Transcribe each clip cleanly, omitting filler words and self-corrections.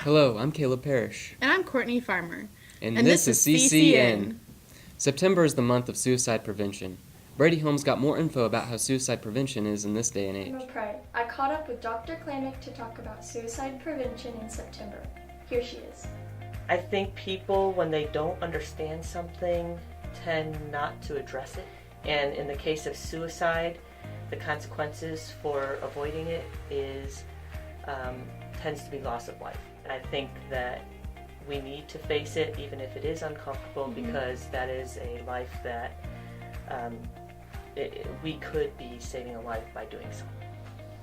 Hello, I'm Caleb Parrish. And I'm Courtney Farmer. And this is CCN. September is the month of suicide prevention. Brady Holmes got more info about how suicide prevention is in this day and age. No pride. I caught up with Dr. Klamick to talk about suicide prevention in September. Here she is. I think people, when they don't understand something, tend not to address it. And in the case of suicide, the consequences for avoiding it tends to be loss of life. And I think that we need to face it, even if it is uncomfortable, because that is a life that we could be saving a life by doing so.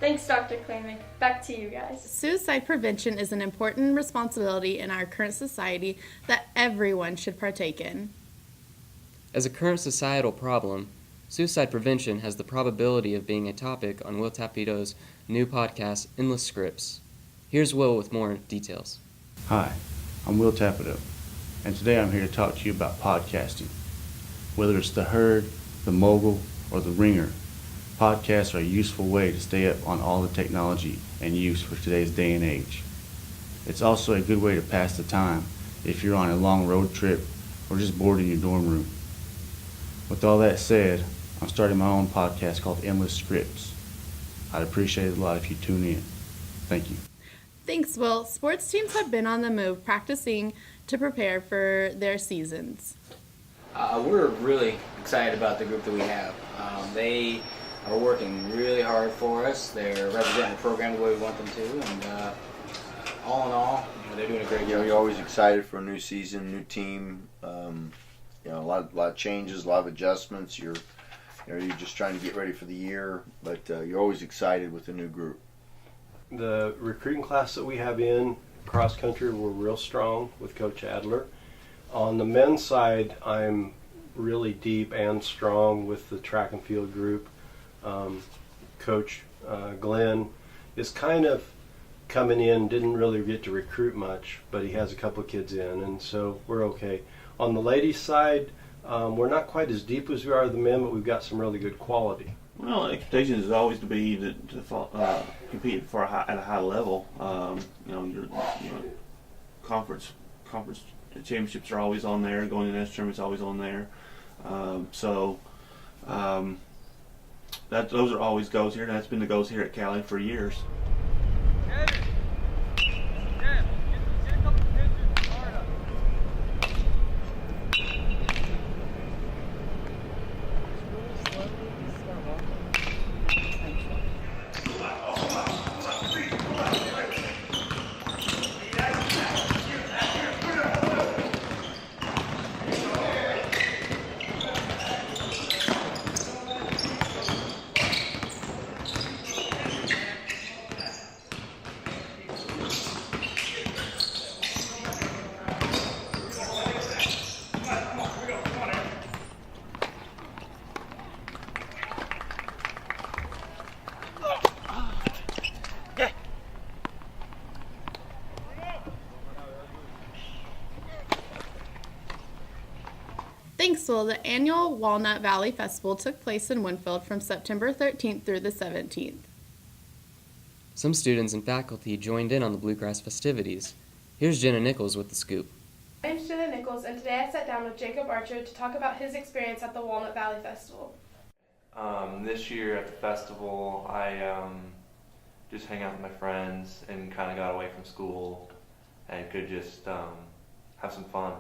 Thanks, Dr. Klamick. Back to you guys. Suicide prevention is an important responsibility in our current society that everyone should partake in. As a current societal problem, suicide prevention has the probability of being a topic on Will Tapito's new podcast, Endless Scripts. Here's Will with more details. Hi, I'm Will Tapito, and today I'm here to talk to you about podcasting. Whether it's the herd, the mogul, or the ringer, podcasts are a useful way to stay up on all the technology and use for today's day and age. It's also a good way to pass the time if you're on a long road trip or just bored in your dorm room. With all that said, I'm starting my own podcast called Endless Scripts. I'd appreciate it a lot if you tune in. Thank you. Thanks, Will. Sports teams have been on the move practicing to prepare for their seasons. We're really excited about the group that we have. They are working really hard for us. They're representing the program the way we want them to, and all in all, they're doing a great job. You're always excited for a new season, new team. A lot of changes, a lot of adjustments. You're just trying to get ready for the year, but you're always excited with the new group. The recruiting class that we have in cross country, we're real strong with Coach Adler. On the men's side, I'm really deep and strong with the track and field group. Coach Glenn is kind of coming in, didn't really get to recruit much, but he has a couple of kids in, and so we're okay. On the ladies' side, we're not quite as deep as we are the men, but we've got some really good quality. Well, expectation is always to be to compete at a high level. Your conference championships are always on there. Going to the national tournament's always on there. Those are always goals here, and that's been the goals here at Cali for years. Thanks, Will. The annual Walnut Valley Festival took place in Winfield from September 13th through the 17th. Some students and faculty joined in on the Bluegrass festivities. Here's Jenna Nichols with the scoop. My name's Jenna Nichols, and today I sat down with Jacob Archer to talk about his experience at the Walnut Valley Festival. This year at the festival, I just hang out with my friends and kind of got away from school and could just have some fun.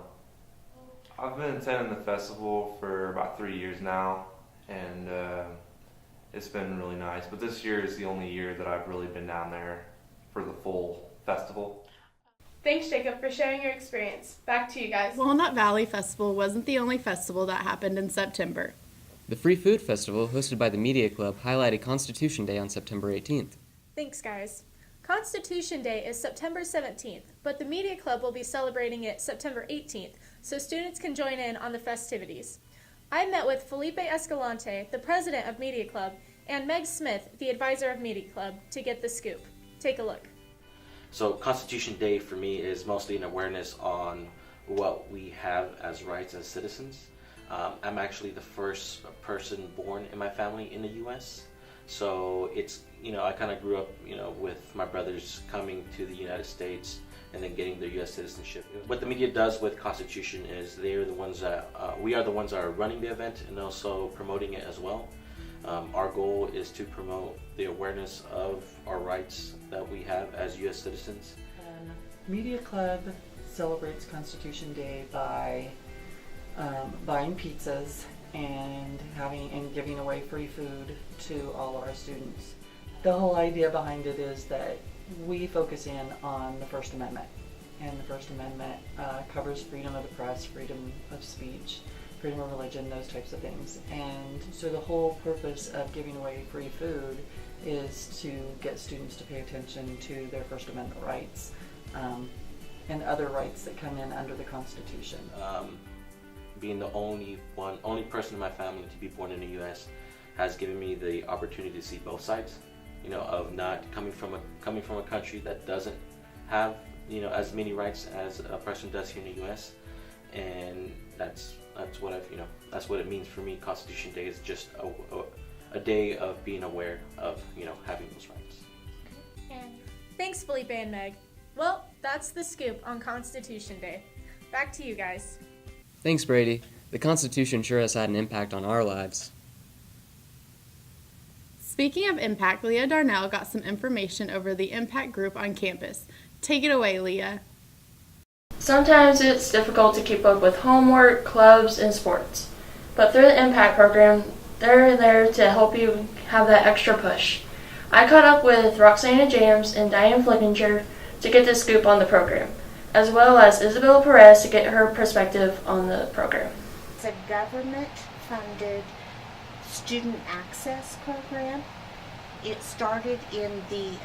I've been attending the festival for about 3 years now, and it's been really nice. But this year is the only year that I've really been down there for the full festival. Thanks, Jacob, for sharing your experience. Back to you guys. Walnut Valley Festival wasn't the only festival that happened in September. The Free Food Festival, hosted by the Media Club, highlighted Constitution Day on September 18th. Thanks, guys. Constitution Day is September 17th, but the Media Club will be celebrating it September 18th, so students can join in on the festivities. I met with Felipe Escalante, the president of Media Club, and Meg Smith, the advisor of Media Club, to get the scoop. Take a look. So Constitution Day for me is mostly an awareness on what we have as rights as citizens. I'm actually the first person born in my family in the U.S. So it's, I kind of grew up, with my brothers coming to the United States and then getting their U.S. citizenship. What the media does with Constitution is we are the ones that are running the event and also promoting it as well. Our goal is to promote the awareness of our rights that we have as U.S. citizens. Media Club celebrates Constitution Day by buying pizzas and giving away free food to all of our students. The whole idea behind it is that we focus in on the First Amendment, and the First Amendment covers freedom of the press, freedom of speech, freedom of religion, those types of things. And so the whole purpose of giving away free food is to get students to pay attention to their First Amendment rights and other rights that come in under the Constitution. Being the only person in my family to be born in the U.S. has given me the opportunity to see both sides. Of not coming from a country that doesn't have as many rights as a person does here in the U.S. And that's what it means for me. Constitution Day is just a day of being aware of having those rights. Thanks, Felipe and Meg. Well, that's the scoop on Constitution Day. Back to you guys. Thanks, Brady. The Constitution sure has had an impact on our lives. Speaking of impact, Leah Darnell got some information over the impact group on campus. Take it away, Leah. Sometimes it's difficult to keep up with homework, clubs, and sports. But through the impact program, they're there to help you have that extra push. I caught up with Roxana James and Diane Flickinger to get the scoop on the program, as well as Isabel Perez to get her perspective on the program. It's a government-funded student access program. It started in the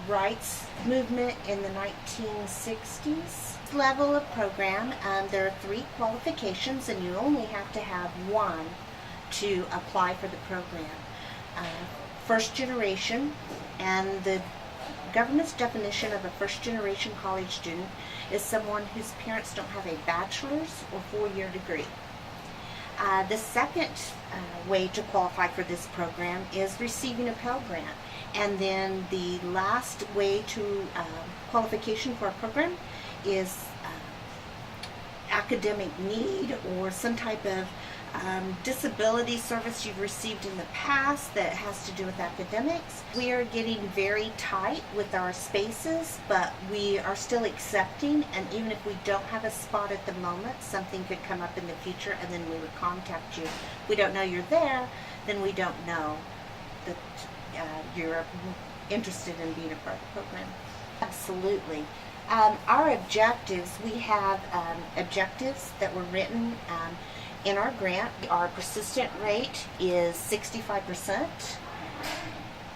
rights movement in the 1960s. Level of program, there are 3 qualifications, and you only have to have 1 to apply for the program. First generation, and the government's definition of a first generation college student is someone whose parents don't have a bachelor's or 4-year degree. The second way to qualify for this program is receiving a Pell Grant. And then the last way to qualification for a program is academic need or some type of disability service you've received in the past that has to do with academics. We are getting very tight with our spaces, but we are still accepting, and even if we don't have a spot at the moment, something could come up in the future and then we would contact you. If we don't know you're there, then we don't know that you're interested in being a part of the program. Absolutely. Our objectives, we have objectives that were written in our grant. Our persistent rate is 65%.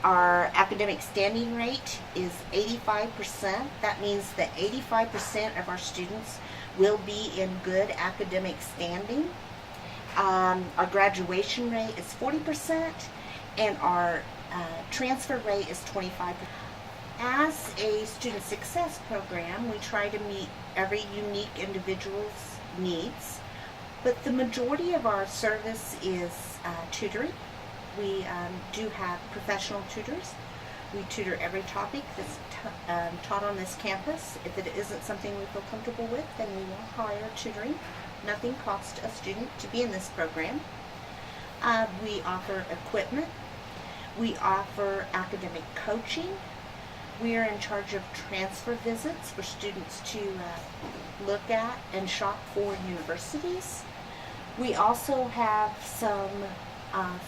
Our academic standing rate is 85%. That means that 85% of our students will be in good academic standing. Our graduation rate is 40%, and our transfer rate is 25%. As a student success program, we try to meet every unique individual's needs, but the majority of our service is tutoring. We do have professional tutors. We tutor every topic that's taught on this campus. If it isn't something we feel comfortable with, then we will hire tutoring. Nothing costs a student to be in this program. We offer equipment. We offer academic coaching. We are in charge of transfer visits for students to look at and shop for universities. We also have some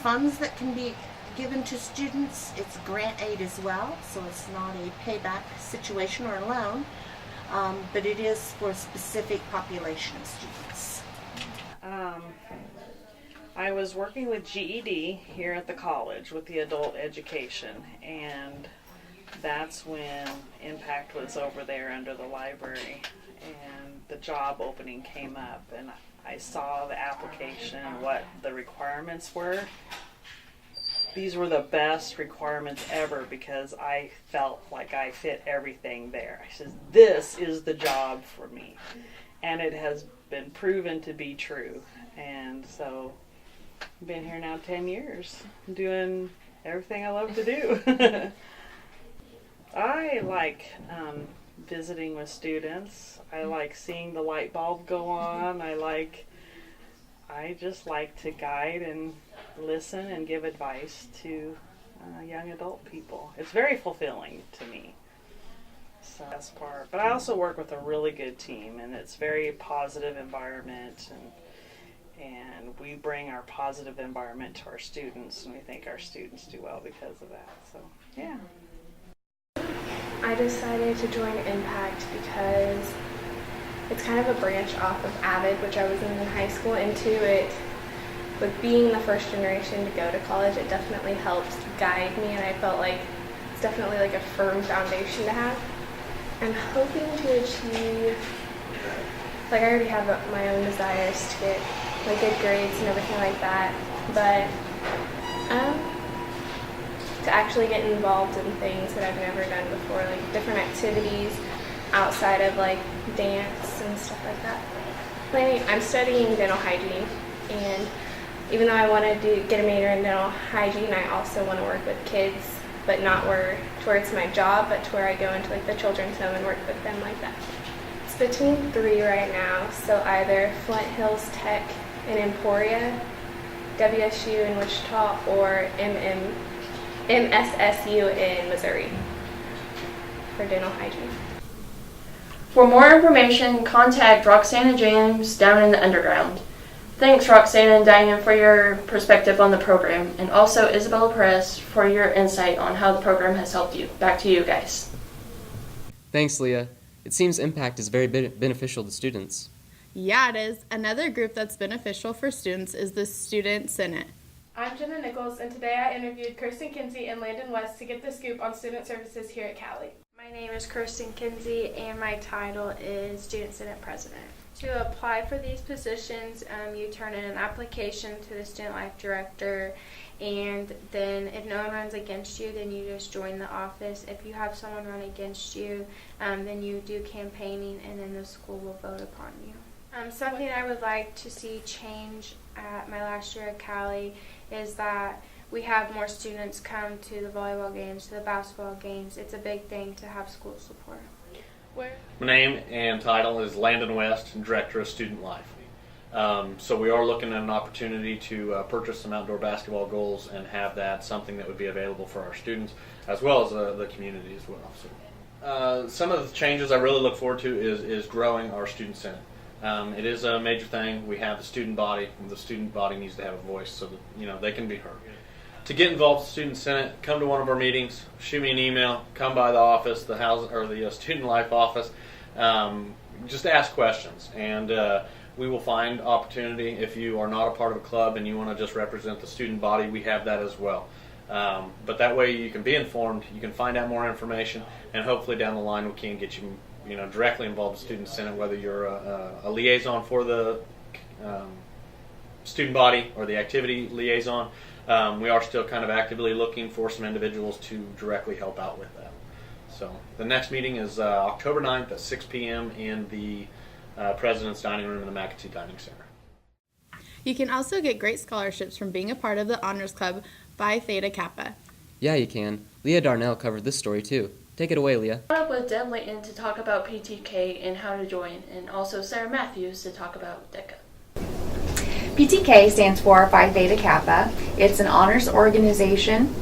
funds that can be given to students. It's grant aid as well, so it's not a payback situation or a loan, but it is for a specific population of students. I was working with GED here at the college with the adult education, and that's when Impact was over there under the library, and the job opening came up, and I saw the application and what the requirements were. These were the best requirements ever because I felt like I fit everything there. I said, this is the job for me. And it has been proven to be true. And so I've been here now 10 years doing everything I love to do. I like visiting with students. I like seeing the light bulb go on. I just like to guide and listen and give advice to young adult people. It's very fulfilling to me. So that's part. But I also work with a really good team, and it's very positive environment, and we bring our positive environment to our students, and we think our students do well because of that. So yeah. I decided to join Impact because it's kind of a branch off of AVID, which I was in high school into it. With being the first generation to go to college, it definitely helps guide me, and I felt like it's definitely like a firm foundation to have. I'm hoping to achieve, like I already have my own desires to get like good grades and everything like that, but to actually get involved in things that I've never done before, like different activities outside of like dance and stuff like that. I'm studying dental hygiene, and even though I want to get a major in dental hygiene, I also want to work with kids, but not where to where it's my job, but to where I go into like the children's home and work with them like that. It's between 3 right now, so either Flint Hills Tech in Emporia, WSU in Wichita, or MSSU in Missouri for dental hygiene. For more information, contact Roxanne and James down in the underground. Thanks, Roxanne and Diane, for your perspective on the program, and also Isabella Perez for your insight on how the program has helped you. Back to you guys. Thanks, Leah. It seems Impact is very beneficial to students. Yeah, it is. Another group that's beneficial for students is the Student Senate. I'm Jenna Nichols, and today I interviewed Kirsten Kinsey and Landon West to get the scoop on student services here at Cali. My name is Kirsten Kinsey, and my title is Student Senate President. To apply for these positions, you turn in an application to the Student Life Director, and then if no one runs against you, then you just join the office. If you have someone run against you, then you do campaigning, and then the school will vote upon you. Something I would like to see change at my last year at Cali is that we have more students come to the volleyball games, to the basketball games. It's a big thing to have school support. My name and title is Landon West, Director of Student Life. So we are looking at an opportunity to purchase some outdoor basketball goals and have that something that would be available for our students as well as the community as well. So, some of the changes I really look forward to is growing our student senate. It is a major thing. We have the student body, and the student body needs to have a voice so that they can be heard. To get involved with the Student Senate, come to one of our meetings, shoot me an email, come by the office, the Student Life office, just ask questions, and we will find opportunity. If you are not a part of a club and you want to just represent the student body, we have that as well. But that way you can be informed, you can find out more information, and hopefully down the line we can get you directly involved with the Student Senate, whether you're a liaison for the student body or the activity liaison. We are still kind of actively looking for some individuals to directly help out with that. So the next meeting is October 9th at 6 p.m. in the President's Dining Room in the McAtee Dining Center. You can also get great scholarships from being a part of the Honors Club Phi Theta Kappa. Yeah, you can. Leah Darnell covered this story too. Take it away, Leah. I brought up with Deb Layton to talk about PTK and how to join, and also Sarah Matthews to talk about DECA. PTK stands for Phi Theta Kappa. It's an honors organization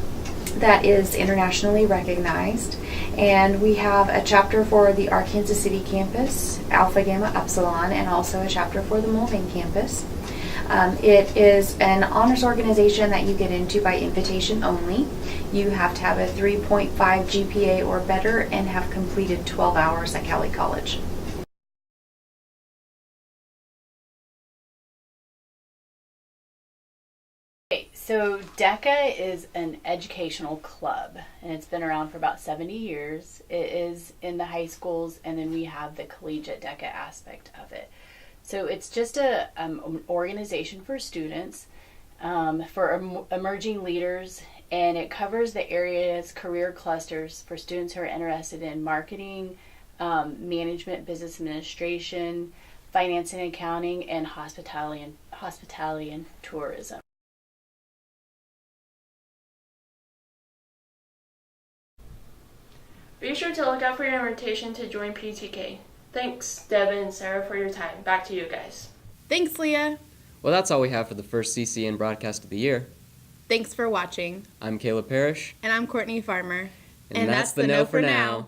that is internationally recognized, and we have a chapter for the Arkansas City campus, Alpha Gamma Upsilon, and also a chapter for the Mulvane campus. It is an honors organization that you get into by invitation only. You have to have a 3.5 GPA or better and have completed 12 hours at Cali College. So DECA is an educational club, and it's been around for about 70 years. It is in the high schools, and then we have the collegiate DECA aspect of it. So it's just an organization for students, for emerging leaders, and it covers the areas, career clusters for students who are interested in marketing, management, business administration, finance and accounting, and hospitality and tourism. Be sure to look out for your invitation to join PTK. Thanks, Devin and Sarah, for your time. Back to you guys. Thanks, Leah. Well, that's all we have for the first CCN broadcast of the year. Thanks for watching. I'm Caleb Parrish. And I'm Courtney Farmer. And that's the No for now.